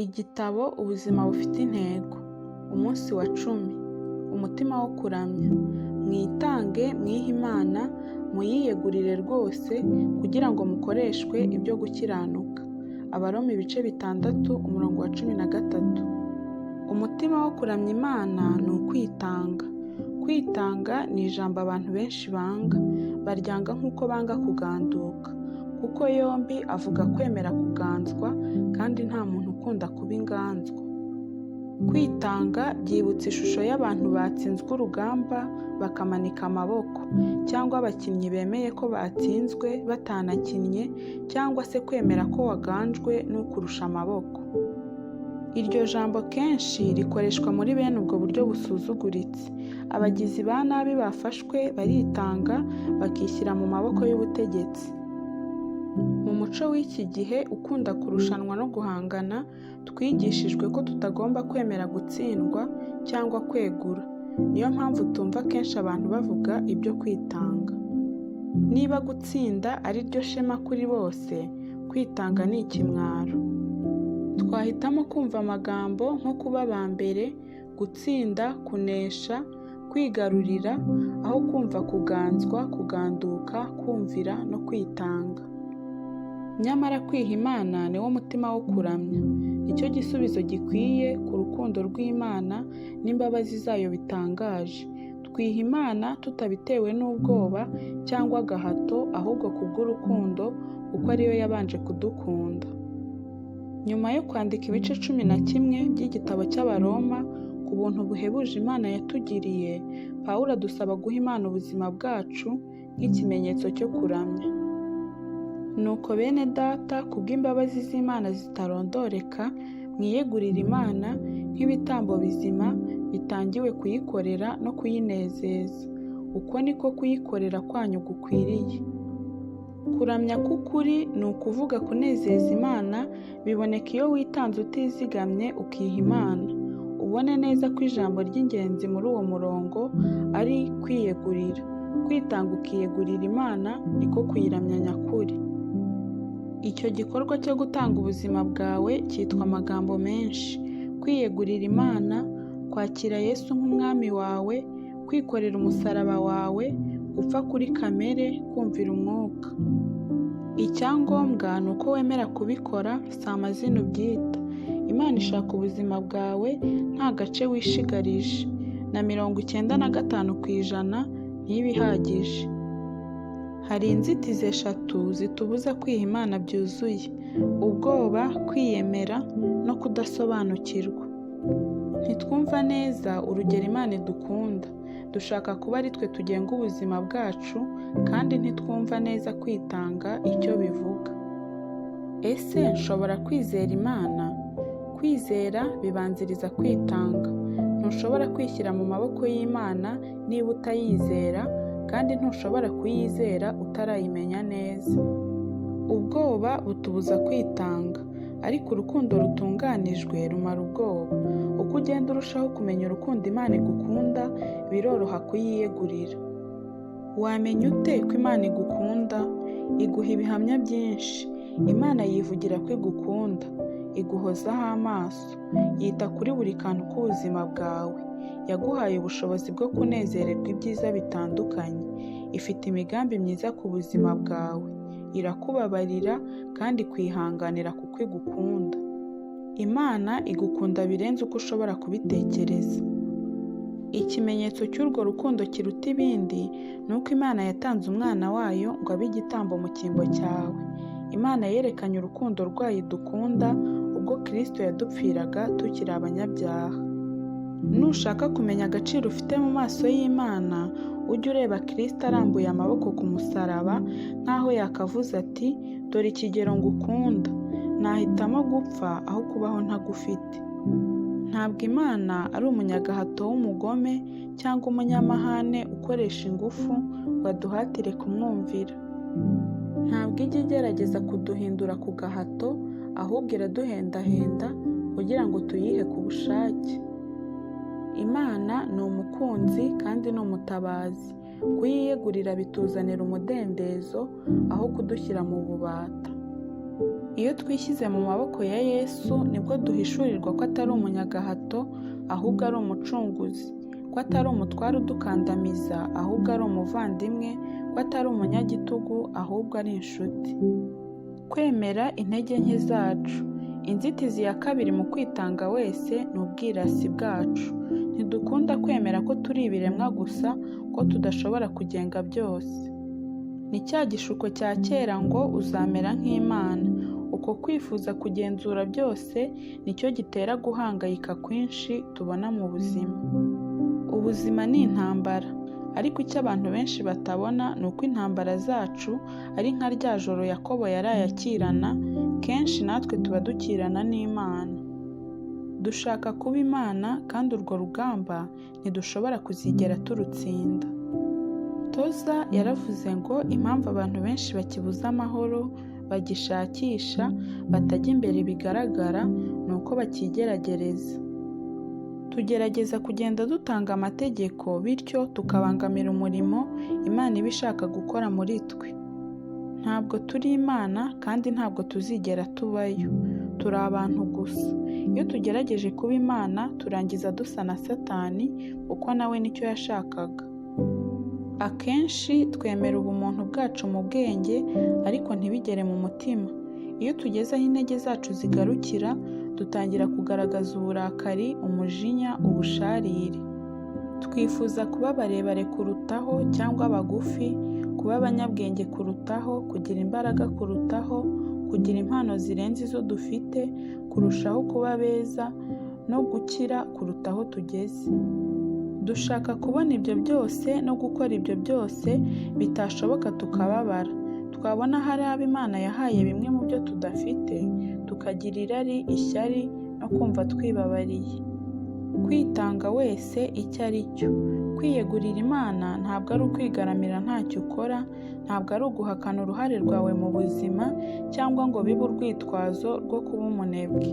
Igitabo Ubuzima bufite intego. Umunsi wa 10. Umutima wo kuramya. Mwitange, mwihe Imana, muyiyegurire rwose kugira ngo mukoreshwe ibyo gukiranuka. Abaroma 6:13. Umutima wo kuramya Imana ni ukwitanga. Kwitanga ni ijambo abantu benshi banga. Baryanga nk'uko banga kuganduka. Kuko yombi avuga kwemera kuganzwa kandi nta muntu ukunda kuba inganzwa. Kwitanga byibutsa ishusho y'abantu batsinzwe urugamba bakamanika amaboko, cyangwa abakinnyi bemeye ko batsinzwe batanakinnye, cyangwa se kwemera ko waganjwe n'ukurusha amaboko. Iryo jambo kenshi rikoreshwa muri bene ubwo buryo busuzuguritse. Abagizi ba nabi bafashwe baritanga bakishyira mu maboko y'ubutegetsi. Mu muco w'iki gihe ukunda kurushanwa no guhangana, twigishijwe ko tutagomba kwemera gutsindwa cyangwa kwegura. Niyo mpamvu tumva kenshi abantu bavuga ibyo kwitanga. Niba gutsinda ari ryo shema kuri bose, kwitanga ni ikimwaro. Twahitamo kumva amagambo nko kuba aba mbere, gutsinda, kunesha, kwigarurira, aho kumva kuganzwa, kuganduka, kumvira no kwitanga. Nyamara kwiha Imana ni wo mutima wo kuramya. Nicyo gisubizo gikwiye ku rukundo rw'Imana n'imbabazi zayo bitangaje. Twiha Imana tutabitewe n'ubwoba cyangwa agahato, ahubwo kubw'urukundo kuko ariyo yabanje kudukunda. Nyuma yo kwandika ibice 11 by'igitabo cy'Abaroma ku buntu buhebuje Imana yatugiriye, Pawulo adusaba guha Imana ubuzima bwacu nk'ikimenyetso cyo kuramya. Nuko bene data, kubw'imbabazi z'Imana zitarondoreka, mwiyegurire Imana nk'ibitambo bizima bitangiwe kuyikorera no kuyinezeza. Uko niko kuyikorera kwanyu gukwiriye. Kuramya k'ukuri ni ukuvuga kunezeza Imana, biboneka iyo witanze utizigamye ukiha Imana. Ubone neza ko ijambo ry'ingenzi muri uwo murongo ari kwiyegurira. Kwitanga ukiyegurira Imana niko kuyiramya nyakuri. Icyo gikorwa cyo gutanga ubuzima bwawe cyitwa amagambo menshi: kwiyegurira Imana, kwakira Yesu nk'umwami wawe, kwikorera umusaraba wawe, gupfa kuri kamere, kumvira umwuka. Icyangombwa ni uko wemera kubikora, si amazina ubyita. Imana ishaka ubuzima bwawe nta gace wishigarije, na 95% ntibihagije. Hari inzitizi 3 zitubuza kwiha Imana byuzuye: ubwoba, kwiyemera no kudasobanukirwa. Ntitwumva neza urugero Imana idukunda. Dushaka kuba ari twe tugenga ubuzima bwacu, kandi ntitwumva neza kwitanga icyo bivuga. Ese nshobora kwizera Imana? Kwizera bibanziriza kwitanga. Ntushobora kwishyira mu maboko y'Imana niba utayizera, kandi ntushobora kuyizera utarayimenya neza. Ubwoba butubuza kwitanga, ariko urukundo rutunganijwe rumara ubwoba. Uko ugenda urushaho kumenya urukundo Imana igukunda, biroroha kuyiyegurira. Wamenya ute ko Imana igukunda? Iguha ibihamya byinshi. Imana yivugira ko igukunda, iguhozaho amaso, yita kuri buri kantu k'ubuzima bwawe. Yaguhaye ubushobozi bwo kunezererwa ibyiza bitandukanye. Ifite imigambi myiza ku buzima bwawe. Irakubabarira kandi kwihanganira kuko igukunda. Imana igukunda birenze uko ushobora kubitekereza. Ikimenyetso cy'urwo rukundo kiruta ibindi ni uko Imana yatanze umwana wayo ngo abe igitambo mu cyimbo cyawe. Imana yerekanye urukundo rwayo idukunda ubwo Kristo yadupfiraga tukiri abanyabyaha. Nushaka kumenya agaciro ufite mu maso y'Imana, ujye ureba Kristo arambuye amaboko ku musaraba nk'aho yakavuze ati, dore ikigero ngukunda, nahitamo gupfa aho kubaho ntagufite. Ntabwo Imana ari umunyagahato w'umugome cyangwa umunyamahane ukoresha ingufu ngo aduhatire kumwumvira. Ntabwo ijya igerageza kuduhindura ku gahato, ahubwo iraduhendahenda kugira ngo tuyihe ku bushake. Imana ni umukunzi kandi ni umutabazi. Kuyiyegurira bituzanira umudendezo aho kudushyira mu bubata. Iyo twishyize mu maboko ya Yesu nibwo duhishurirwa ko atari umunyagahato ahubwo ari umucunguzi, ko atari umutware udukandamiza ahubwo ari umuvandimwe, ko atari umunyagitugu ahubwo ari inshuti. Kwemera intege nke zacu. Inzitizi ya kabiri mu kwitanga wese ni ubwirasi bwacu. Ntidukunda kwemera ko turi ibiremwa gusa, ko tudashobora kugenga byose. Ni cya gishuko cya kera ngo uzamera nk'Imana. Uko kwifuza kugenzura byose nicyo gitera guhangayika kwinshi tubona mu buzima. Ubuzima ni intambara, ariko icyo abantu benshi batabona ni uko intambara zacu ari nka rya joro Yakobo yaraye akirana, kenshi natwe tuba dukirana n'Imana. Dushaka kuba Imana kandi urwo rugamba ntidushobora kuzigera turutsinda. Toza yaravuze ngo impamvu abantu benshi bakibuza amahoro, bagishakisha, batajya imbere bigaragara, ni uko bakigeragereza. Tugerageza kugenda dutanga amategeko, bityo tukabangamira umurimo Imana iba ishaka gukora muri twe. Ntabwo turi Imana kandi ntabwo tuzigera tubayo. Turi abantu gusa. Iyo tugerageje kuba Imana turangiza dusa na Satani, kuko nawe nicyo yashakaga. Akenshi twemera ubumuntu bwacu mu bwenge, ariko ntibigere mu mutima. Iyo tugeze aho intege zacu zigarukira, dutangira kugaragaza uburakari, umujinya, ubusharire. Twifuza kuba barebare kurutaho cyangwa bagufi, kuba abanyabwenge kurutaho, kugira imbaraga kurutaho, kugira impano zirenze izo dufite, kurushaho kuba beza, no gukira kuruta aho tugeze. Dushaka kubona ibyo byose no gukora ibyo byose, bitashoboka tukababara. Twabona hari abo Imana yahaye bimwe mu byo tudafite, tukagira irari, ishyari no kumva twibabariye. Kwitanga wese icyo ari cyo. Kwiyegurira Imana ntabwo ari ukwigaramira ntacyo ukora, ntabwo ari uguhakana uruhare rwawe mu buzima cyangwa ngo bibe urwitwazo rwo kuba umunebwe.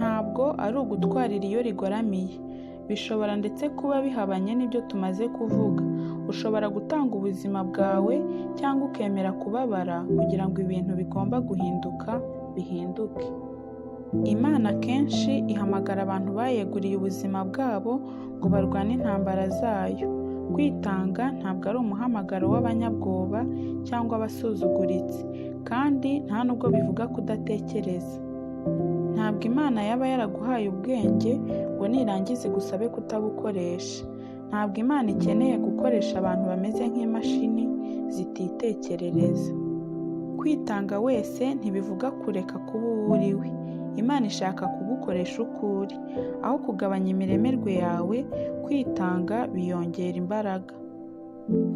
Ntabwo ari ugutwarira iyo rigoramiye. Bishobora ndetse kuba bihabanye n'ibyo tumaze kuvuga. Ushobora gutanga ubuzima bwawe cyangwa ukemera kubabara kugira ngo ibintu bigomba guhinduka bihinduke. Imana kenshi ihamagara abantu bayeguriye ubuzima bwabo ngo barwane intambara zayo. Kwitanga ntabwo ari umuhamagaro w'abanyabwoba cyangwa abasuzuguritse, kandi nta nubwo bivuga kudatekereza. Ntabwo Imana yaba yaraguhaye ubwenge ngo nirangiza igusabe kutabukoresha. Ntabwo Imana ikeneye gukoresha abantu bameze nk'imashini zititekerereza. Kwitanga wese ntibivuga kureka kuba uwo uri we. Imana ishaka kugukoresha uko uri. Aho kugabanya imiremerwe yawe, kwitanga biyongera imbaraga.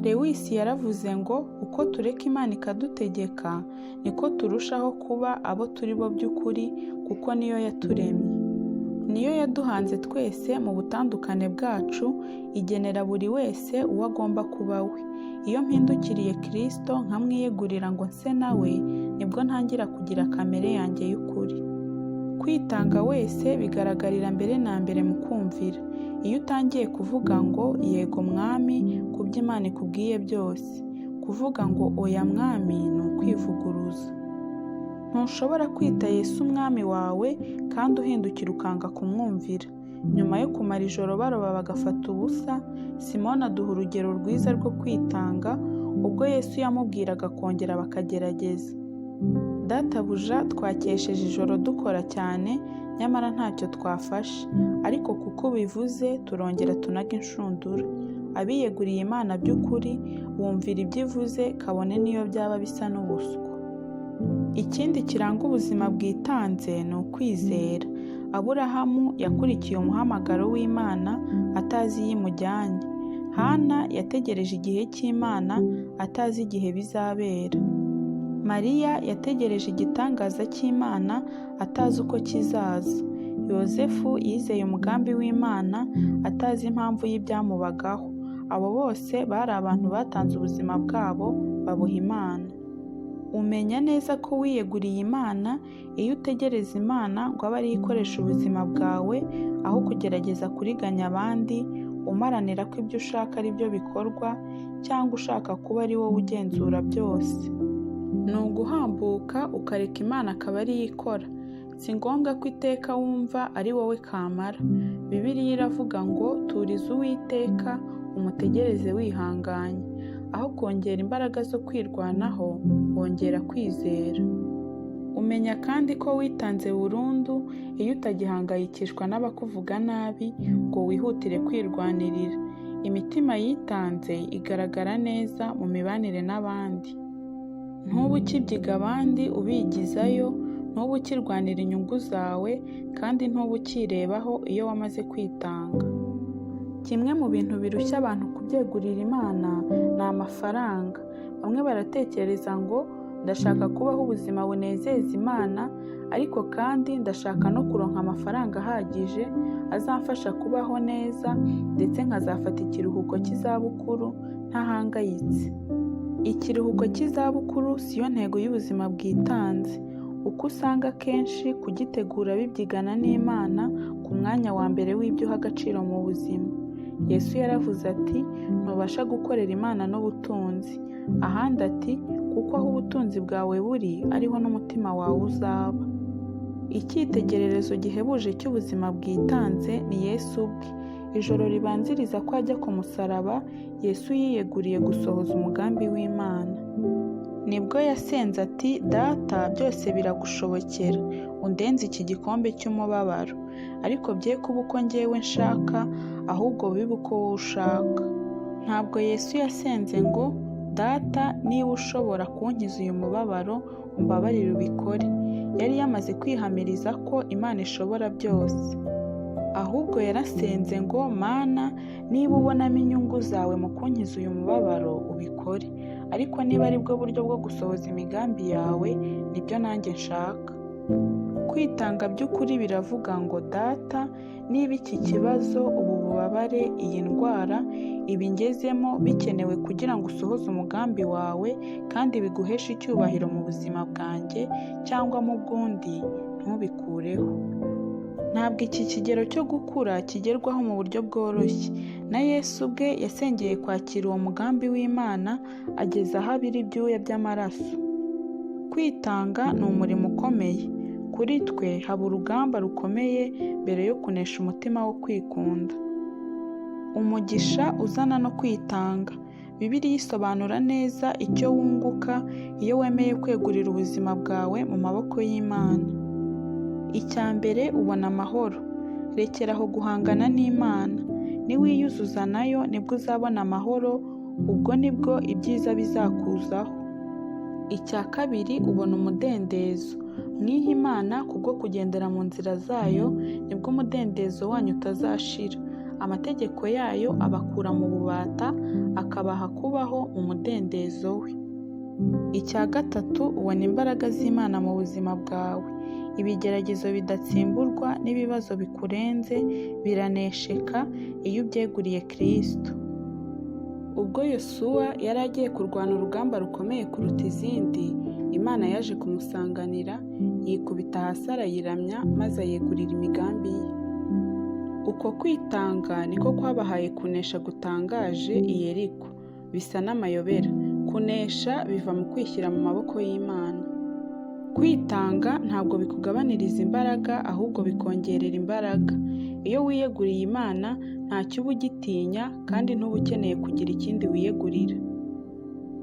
Lewis yaravuze ngo uko tureka Imana ikadutegeka, niko turushaho kuba abo turi bo by'ukuri, kuko niyo yaturemye. Niyo yaduhanze twese mu butandukane bwacu, igenera buri wese uwo agomba kuba we. Iyo mpindukiriye Kristo nkamwiyegurira ngo nse nawe, nibwo ntangira kugira kamere yanjye y'ukuri. Kwitanga wese bigaragarira mbere na mbere mu kumvira. Iyo utangiye kuvuga ngo yego mwami ku byo Imana ikubwiye byose, kuvuga ngo oya mwami ni ukwivuguruza. Ntushobora kwita Yesu umwami wawe kandi uhindukira ukanga kumwumvira. Nyuma yo kumara ijoro baroba bagafata ubusa, Simoni aduha urugero rwiza rwo kwitanga ubwo Yesu yamubwiraga kongera bakagerageza. Databuja, twakesheje ijoro dukora cyane, nyamara ntacyo twafashe, ariko kuko ubivuze turongera tunaga inshundura. Abiyeguriye Imana by'ukuri bumvira ibyo ivuze, kabone n'iyo byaba bisa n'ubuswa. Ikindi kiranga ubuzima bwitanze ni ukwizera. Aburahamu yakurikiye umuhamagaro w'Imana atazi iyo imujyanye. Hana yategereje igihe cy'Imana atazi igihe bizabera. Mariya yategereje igitangaza cy'Imana atazi uko kizaza. Yozefu yizeye umugambi w'Imana atazi impamvu y'ibyamubagaho. Abo bose bari abantu batanze ubuzima bwabo babuha Imana. Umenya neza ko wiyeguriye Imana iyo utegereza Imana ngo abe ariyo ikoresha ubuzima bwawe, aho kugerageza kuriganya abandi, umaranira ko ibyo ushaka ari byo bikorwa, cyangwa ushaka kuba ari wowe ugenzura byose. ni uguhambuka ukareka Imana akaba ariyo ikora. Si ngombwa ko iteka wumva ari wowe kamara. Bibiliya iravuga ngo turiza Uwiteka umutegereze wihanganye. Aho kongera imbaraga zo kwirwanaho, wongera kwizera. Umenya kandi ko witanze burundu iyo utagihangayikishwa n'abakuvuga nabi ngo wihutire kwirwanirira. Imitima yitanze igaragara neza mu mibanire n'abandi. Ntuba ukibyiga abandi ubigizayo, ntuba ukirwanira inyungu zawe, kandi ntuba ukirebaho iyo wamaze kwitanga. Kimwe mu bintu birushya abantu kubyegurira Imana ni amafaranga. Bamwe baratekereza ngo ndashaka kubaho ubuzima bunezeza Imana, ariko kandi ndashaka no kuronka amafaranga ahagije azamfasha kubaho neza, ndetse nkazafata ikiruhuko cy'izabukuru ntahangayitse. Ikiruhuko cy'izabukuru siyo ntego y'ubuzima bwitanze, uko usanga akenshi kugitegura bibyigana n'Imana ku mwanya wa mbere w'ibyo uha agaciro mu buzima. Yesu yaravuze ati ntubasha gukorera Imana n'ubutunzi. Ahandi ati kuko aho ubutunzi bwawe buri ariho n'umutima wawe uzaba. Icyitegererezo gihebuje cy'ubuzima bwitanze ni Yesu ubwe. Ijoro ribanziriza ko ajya ku musaraba, Yesu yiyeguriye gusohoza umugambi w'Imana. Nibwo yasenze ati Data, byose biragushobokera, undenze iki gikombe cy'umubabaro, ariko bye kuba uko njyewe nshaka, ahubwo bibe uko wowe ushaka. Ntabwo Yesu yasenze ngo Data, niba ushobora kunkiza uyu mubabaro, umbabarire ubikore. Yari yamaze kwihamiriza ko Imana ishobora byose. Ahubwo yarasenze ngo Mana, niba ubonamo inyungu zawe mu kunkiza uyu mubabaro, ubikore. Ariko niba ari bwo buryo bwo gusohoza imigambi yawe, nibyo nanjye nshaka. Kwitanga by'ukuri biravuga ngo Data, niba iki kibazo, ubu bubabare, iyi ndwara, ibi ngezemo bikenewe kugira ngo usohoze umugambi wawe kandi biguheshe icyubahiro mu buzima bwanjye cyangwa mu bw'undi, ntubikureho. Ntabwo iki kigero cyo gukura kigerwaho mu buryo bworoshye. Na Yesu ubwe yasengeye kwakira uwo mugambi w'Imana ageza aho abira ibyuya by'amaraso. Kwitanga ni umurimo ukomeye. Kuri twe haba urugamba rukomeye mbere yo kunesha umutima wo kwikunda. Umugisha uzana no kwitanga. Bibiliya isobanura neza icyo wunguka iyo wemeye kwegurira ubuzima bwawe mu maboko y'Imana. Icya mbere, ubona amahoro. Rekeraho guhangana n'Imana. Niwiyuzuza nayo nibwo uzabona amahoro, ubwo nibwo ibyiza bizakuzaho. Icya kabiri, ubona umudendezo. Mwihe Imana kubwo kugendera mu nzira zayo, nibwo umudendezo wanyu utazashira. Amategeko yayo abakura mu bubata, akabaha kubaho mu mudendezo we. Icya gatatu, ubona imbaraga z'Imana mu buzima bwawe. Ibigeragezo bidatsimburwa n'ibibazo bikurenze biranesheka iyo ubyeguriye Kristo. Ubwo Yosuwa yari agiye kurwana urugamba rukomeye kuruta izindi, Imana yaje kumusanganira, yikubita hasi arayiramya, maze ayegurira imigambi ye. Uko kwitanga niko kwabahaye kunesha gutangaje i Yeriko. Bisa n'amayobera. Kunesha biva mu kwishyira mu maboko y'Imana. Kwitanga ntabwo bikugabaniriza imbaraga, ahubwo bikongerera imbaraga. Iyo wiyeguriye Imana ntacyo uba ugitinya, kandi ntuba ukeneye kugira ikindi wiyegurira.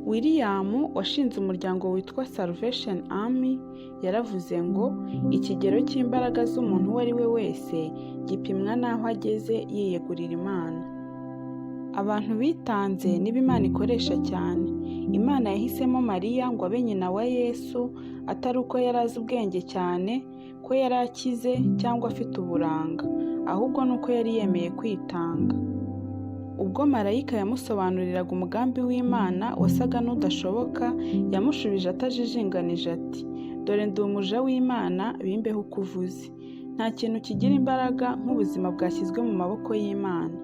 William washinze umuryango witwa Salvation Army yaravuze ngo ikigero cy'imbaraga z'umuntu uwo ari we wese gipimwa n'aho ageze yiyegurira Imana. Abantu bitanze nibo Imana ikoresha cyane. Imana yahisemo Mariya ngo abe nyina wa Yesu, atari uko yari azi ubwenge cyane, ko yari akize cyangwa afite uburanga, ahubwo nuko yari yemeye kwitanga. Ubwo marayika yamusobanuriraga umugambi w'Imana wasaga n'udashoboka, yamushubije atajijinganije ati dore ndi umuja w'Imana, bimbeho uko uvuze. Nta kintu kigira imbaraga nk'ubuzima bwashyizwe mu maboko y'Imana.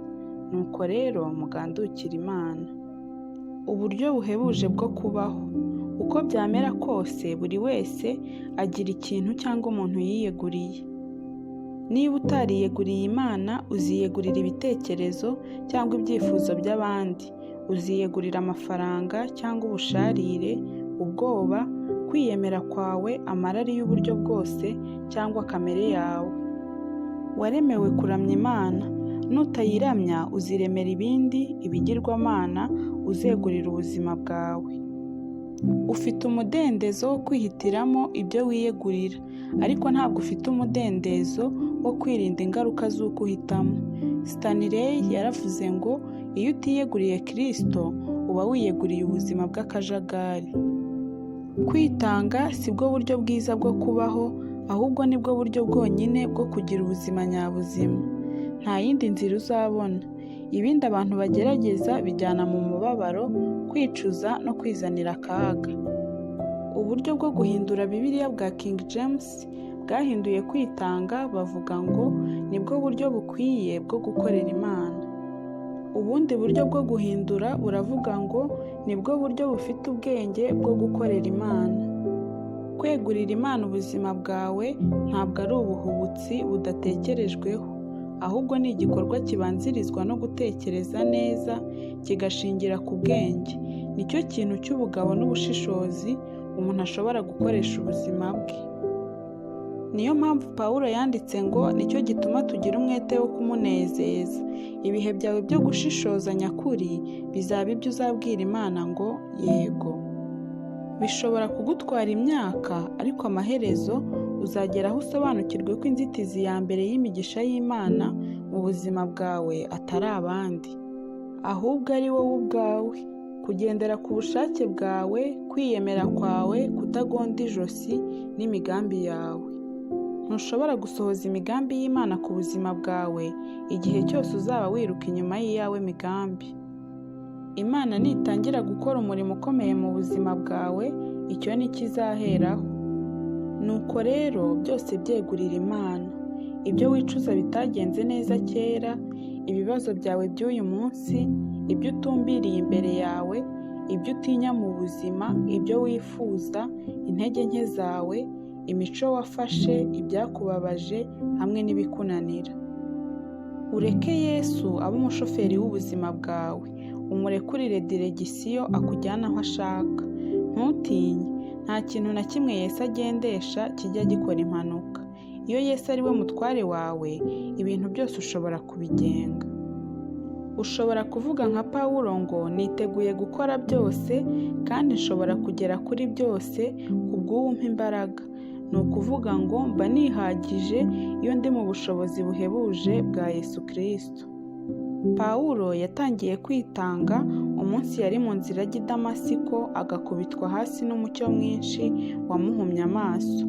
Nuko rero mugandukire Imana. Uburyo buhebuje bwo kubaho. Uko byamera kose, buri wese agira ikintu cyangwa umuntu yiyeguriye. Niba utariyeguriye Imana, uziyegurira ibitekerezo cyangwa ibyifuzo by'abandi. Uziyegurira amafaranga cyangwa ubusharire, ubwoba, ukwiyemera kwawe amarari y'uburyo bwose cyangwa kamere yawe. Waremewe kuramya Imana. Nutayiramya uziremera ibindi ibigirwamana uzegurira ubuzima bwawe. Ufite umudendezo wo kwihitiramo ibyo wiyegurira, ariko ntabwo ufite umudendezo wo kwirinda ingaruka z'uko uhitamo. Stanley yaravuze ngo iyo utiyeguriye Kristo uba wiyeguriye ubuzima bw'akajagari. Kwitanga si bwo buryo bwiza bwo kubaho, ahubwo ni bwo buryo bwonyine bwo kugira ubuzima nyabuzima. Nta yindi nzira uzabona. Ibindi abantu bagerageza bijyana mu mubabaro, kwicuza no kwizanira akaga. Uburyo bwo guhindura Bibiliya bwa King James bwahinduye kwitanga bavuga ngo nibwo buryo bukwiye bwo gukorera Imana. Ubundi buryo bwo guhindura buravuga ngo nibwo buryo bufite ubwenge bwo gukorera Imana. Kwegurira Imana ubuzima bwawe ntabwo ari ubuhubutsi budatekerejweho, ahubwo ni igikorwa kibanzirizwa no gutekereza neza, kigashingira ku bwenge. Nicyo kintu cy'ubugabo n'ubushishozi umuntu ashobora gukoresha ubuzima bwe. Niyo mpamvu Pawulo yanditse ngo nicyo gituma tugira umwete wo kumunezeza. Ibihe byawe byo gushishoza nyakuri bizaba ibyo uzabwira Imana ngo yego. Bishobora kugutwara imyaka, ariko amaherezo uzagera aho usobanukirwe ko inzitizi ya mbere y'imigisha y'Imana mu buzima bwawe atari abandi, ahubwo ari wowe ubwawe. Kugendera ku bushake bwawe, kwiyemera kwawe, kutagonda ijosi n'imigambi yawe. Ntushobora gusohoza imigambi y'Imana ku buzima bwawe igihe cyose uzaba wiruka inyuma y'iyawe migambi. Imana nitangira gukora umurimo ukomeye mu buzima bwawe, icyo ni kizaheraho. Nuko rero byose byegurira Imana. Ibyo wicuza bitagenze neza kera, ibibazo byawe by'uyu munsi, ibyo utumbiriye imbere yawe, ibyo utinya mu buzima, ibyo wifuza, intege nke zawe, imico wafashe, ibyakubabaje hamwe n'ibikunanira. Ureke Yesu abe umushoferi w'ubuzima bwawe. Umurekurire diregisiyo akujyana aho ashaka. Ntutinye. Nta kintu na kimwe Yesu agendesha kijya gikora impanuka. Iyo Yesu ari we mutware wawe, ibintu byose ushobora kubigenga. Ushobora kuvuga nka Pawulo ngo niteguye gukora byose kandi nshobora kugera kuri byose kubw'uwumpa imbaraga. Ni ukuvuga ngo mba nihagije iyo ndi mu bushobozi buhebuje bwa Yesu Kristo. Pawulo yatangiye kwitanga umunsi yari mu nzira y'i Damasiko, agakubitwa hasi n'umucyo mwinshi wamuhumye amaso.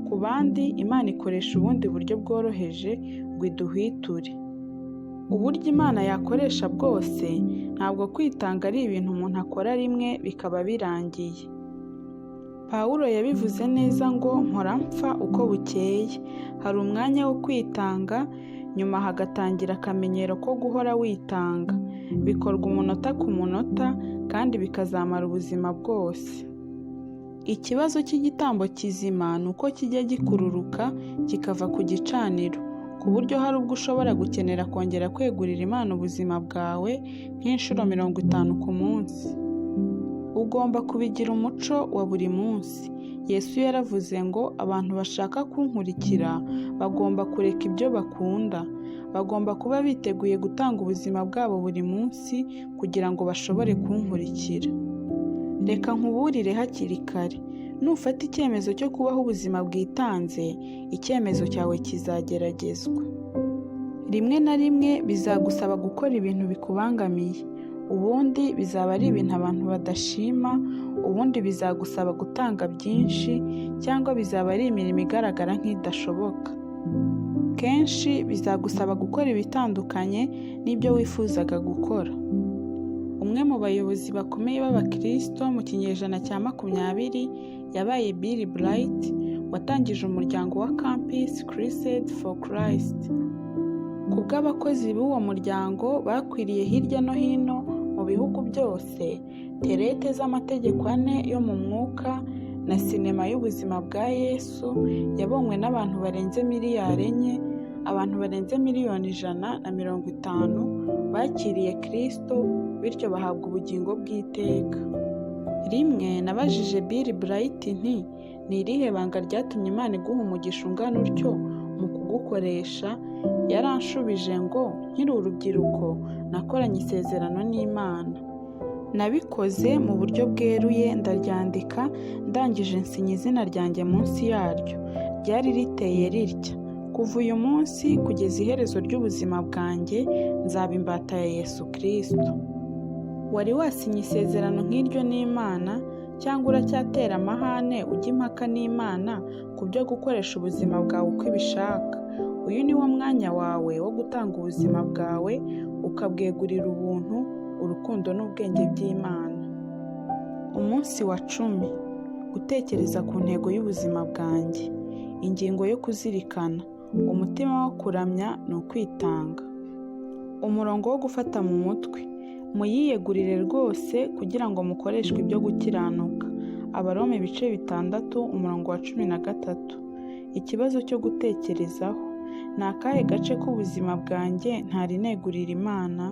Ku bandi Imana ikoresha ubundi buryo bworoheje ngo iduhwiture. Uburyo Imana yakoresha bwose, ntabwo kwitanga ari ibintu umuntu akora rimwe bikaba birangiye. Pawulo yabivuze neza ngo mpora mpfa uko bukeye. Hari umwanya wo kwitanga, nyuma hagatangira akamenyero ko guhora witanga. Bikorwa umunota ku munota kandi bikazamara ubuzima bwose. Ikibazo cy'igitambo kizima ni uko kijya gikururuka kikava ku gicaniro, ku buryo hari ubwo ushobora gukenera kongera kwegurira Imana ubuzima bwawe nk'inshuro 50 ku munsi. Ugomba kubigira umuco wa buri munsi. Yesu yaravuze ngo abantu bashaka kunkurikira bagomba kureka ibyo bakunda. Bagomba kuba biteguye gutanga ubuzima bwabo buri munsi kugira ngo bashobore kunkurikira. Reka nkuburire hakiri kare. Nufata icyemezo cyo kubaho ubuzima bwitanze, icyemezo cyawe kizageragezwa. Rimwe na rimwe bizagusaba gukora ibintu bikubangamiye. Ubundi bizaba ari ibintu abantu badashima, ubundi bizagusaba gutanga byinshi, cyangwa bizaba ari imirimo igaragara nk'idashoboka. Kenshi bizagusaba gukora ibitandukanye n'ibyo wifuzaga gukora. Umwe mu bayobozi bakomeye b'Abakristo mu kinyejana cya 20 yabaye Bill Bright, watangije umuryango wa Campus Crusade for Christ. Kubw'abakozi b'uwo muryango bakwiriye hirya no hino mu bihugu byose, terete z'amategeko 4 yo mu mwuka na sinema y'ubuzima bwa Yesu yabonywe n'abantu barenze miliyari 4, abantu barenze miliyoni 150 bakiriye Kristo, bityo bahabwa ubugingo bw'iteka. Rimwe nabajije Bill Bright nti ni irihe banga ryatumye Imana iguha umugisha ungana utyo mu kugukoresha? Yaranshubije ngo nkiri urubyiruko nakoranye isezerano n'Imana. Nabikoze mu buryo bweruye ndaryandika, ndangije nsinya izina ryanjye munsi yaryo. Ryari riteye ritya: kuva uyu munsi kugeza iherezo ry'ubuzima bwanjye nzaba imbata ya Yesu Kristo. Wari wasinye isezerano nk'iryo n'Imana, cyangwa uracyatera amahane ujya impaka n'Imana ku byo gukoresha ubuzima bwawe uko ibishaka? Uyu ni wo mwanya wawe wo gutanga ubuzima bwawe ukabwegurira ubuntu, urukundo n'ubwenge by'Imana. Umunsi wa 10: gutekereza ku ntego y'ubuzima bwanjye. Ingingo yo kuzirikana: umutima wo kuramya ni ukwitanga. Umurongo wo gufata mu mutwe: muyiyegurire rwose kugira ngo mukoreshwe ibyo gukiranuka. Abaroma 6:13. Ikibazo cyo gutekerezaho: ni akahe gace k'ubuzima bwanjye ntari negurira Imana?